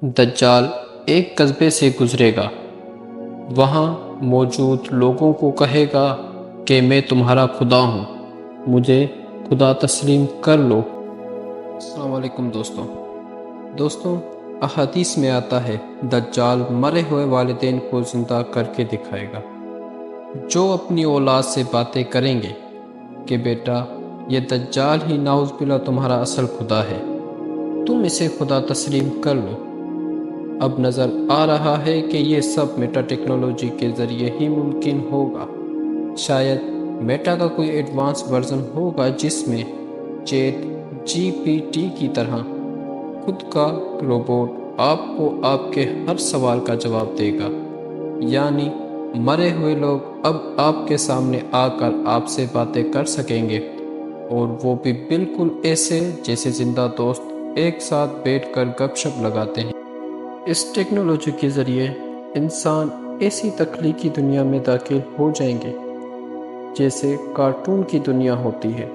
دجال ایک قصبے سے گزرے گا، وہاں موجود لوگوں کو کہے گا کہ میں تمہارا خدا ہوں، مجھے خدا تسلیم کر لو۔ السلام علیکم دوستوں، احادیث میں آتا ہے دجال مرے ہوئے والدین کو زندہ کر کے دکھائے گا۔ جو اپنی اولاد سے باتیں کریں گے کہ بیٹا یہ دجال ہی نعوذ باللہ تمہارا اصل خدا ہے، تم اسے خدا تسلیم کر لو۔ اب نظر آ رہا ہے کہ یہ سب میٹا ٹیکنالوجی کے ذریعے ہی ممکن ہوگا۔ شاید میٹا کا کوئی ایڈوانس ورژن ہوگا جس میں چیٹ جی پی ٹی کی طرح خود کا روبوٹ آپ کو آپ کے ہر سوال کا جواب دے گا، یعنی مرے ہوئے لوگ اب آپ کے سامنے آ کر آپ سے باتیں کر سکیں گے، اور وہ بھی بالکل ایسے جیسے زندہ دوست ایک ساتھ بیٹھ کر گپ شپ لگاتے ہیں۔ اس ٹیکنالوجی کے ذریعے انسان ایسی تخلیقی دنیا میں داخل ہو جائیں گے جیسے کارٹون کی دنیا ہوتی ہے،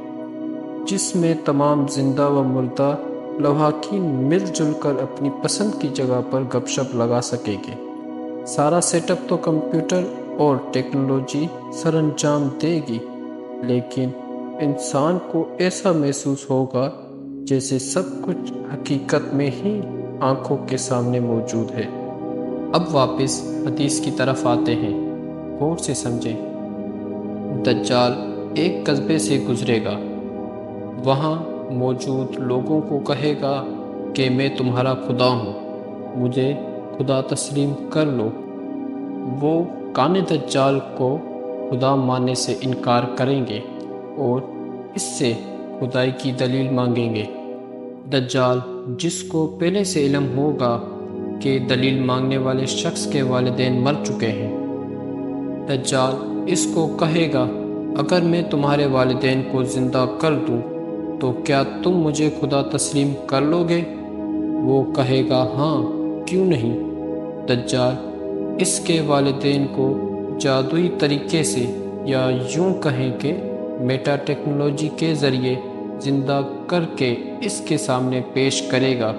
جس میں تمام زندہ و مردہ لواحقین مل جل کر اپنی پسند کی جگہ پر گپ شپ لگا سکیں گے۔ سارا سیٹ اپ تو کمپیوٹر اور ٹیکنالوجی سر انجام دے گی، لیکن انسان کو ایسا محسوس ہوگا جیسے سب کچھ حقیقت میں ہی آنکھوں کے سامنے موجود ہے۔ اب واپس حدیث کی طرف آتے ہیں، غور سے سمجھیں۔ دجال ایک قصبے سے گزرے گا، وہاں موجود لوگوں کو کہے گا کہ میں تمہارا خدا ہوں، مجھے خدا تسلیم کر لو۔ وہ کان دجال کو خدا ماننے سے انکار کریں گے اور اس سے خدائی کی دلیل مانگیں گے۔ دجال جس کو پہلے سے علم ہوگا کہ دلیل مانگنے والے شخص کے والدین مر چکے ہیں، دجال اس کو کہے گا اگر میں تمہارے والدین کو زندہ کر دوں تو کیا تم مجھے خدا تسلیم کر لو گے؟ وہ کہے گا ہاں، کیوں نہیں۔ دجال اس کے والدین کو جادوئی طریقے سے، یا یوں کہیں کہ میٹا ٹیکنالوجی کے ذریعے زندہ کر کے اس کے سامنے پیش کرے گا،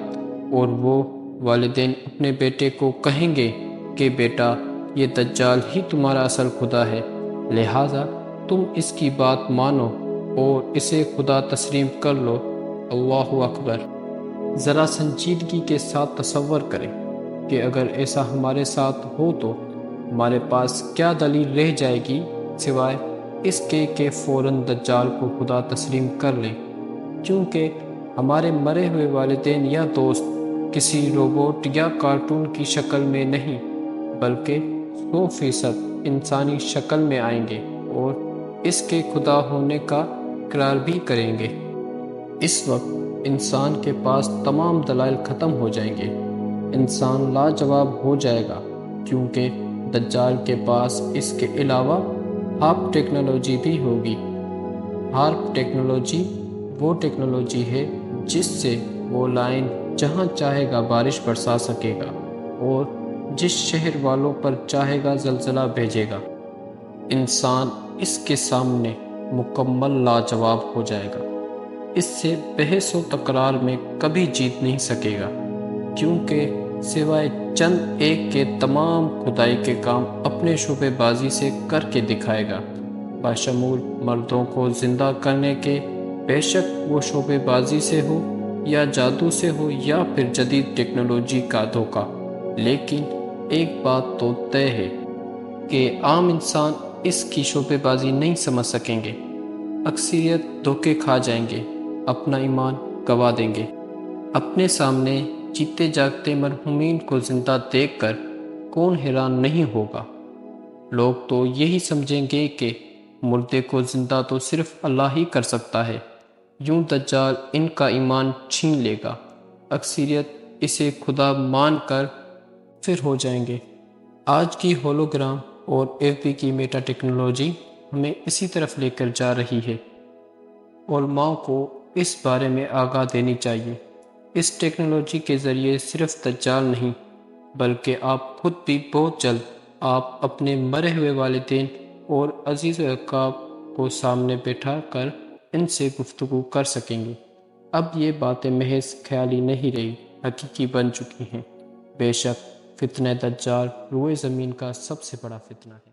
اور وہ والدین اپنے بیٹے کو کہیں گے کہ بیٹا یہ دجال ہی تمہارا اصل خدا ہے، لہٰذا تم اس کی بات مانو اور اسے خدا تسلیم کر لو۔ اللہ اکبر۔ ذرا سنجیدگی کے ساتھ تصور کریں کہ اگر ایسا ہمارے ساتھ ہو تو ہمارے پاس کیا دلیل رہ جائے گی سوائے اس کے کہ فوراً دجال کو خدا تسلیم کر لیں، کیونکہ ہمارے مرے ہوئے والدین یا دوست کسی روبوٹ یا کارٹون کی شکل میں نہیں بلکہ 100% انسانی شکل میں آئیں گے اور اس کے خدا ہونے کا اقرار بھی کریں گے۔ اس وقت انسان کے پاس تمام دلائل ختم ہو جائیں گے، انسان لاجواب ہو جائے گا، کیونکہ دجال کے پاس اس کے علاوہ ہارپ ٹیکنالوجی بھی ہوگی۔ ہارپ ٹیکنالوجی وہ ٹیکنالوجی ہے جس سے وہ لائن جہاں چاہے گا بارش برسا سکے گا اور جس شہر والوں پر چاہے گا زلزلہ بھیجے گا۔ انسان اس کے سامنے مکمل لاجواب ہو جائے گا، اس سے بحث و تکرار میں کبھی جیت نہیں سکے گا، کیونکہ سوائے چند ایک کے تمام خدائی کے کام اپنے شعبے بازی سے کر کے دکھائے گا، بشمول مردوں کو زندہ کرنے کے، بے شک وہ شعبے بازی سے ہو یا جادو سے ہو یا پھر جدید ٹیکنالوجی کا دھوکہ۔ لیکن ایک بات تو طے ہے کہ عام انسان اس کی شعبے بازی نہیں سمجھ سکیں گے، اکثریت دھوکے کھا جائیں گے، اپنا ایمان گنوا دیں گے۔ اپنے سامنے جیتے جاگتے مرحومین کو زندہ دیکھ کر کون حیران نہیں ہوگا؟ لوگ تو یہی سمجھیں گے کہ مردے کو زندہ تو صرف اللہ ہی کر سکتا ہے، یوں دجال ان کا ایمان چھین لے گا، اکثریت اسے خدا مان کر پھر ہو جائیں گے۔ آج کی ہولوگرام اور ایف بی کی میٹا ٹیکنالوجی ہمیں اسی طرف لے کر جا رہی ہے۔ علماء کو اس بارے میں آگاہ دینی چاہیے۔ اس ٹیکنالوجی کے ذریعے صرف دجال نہیں بلکہ آپ خود بھی بہت جلد آپ اپنے مرے ہوئے والدین اور عزیز و احباب کو سامنے بیٹھا کر ان سے گفتگو کر سکیں گے۔ اب یہ باتیں محض خیالی نہیں رہی، حقیقی بن چکی ہیں۔ بے شک فتنہ دجال روئے زمین کا سب سے بڑا فتنہ ہے۔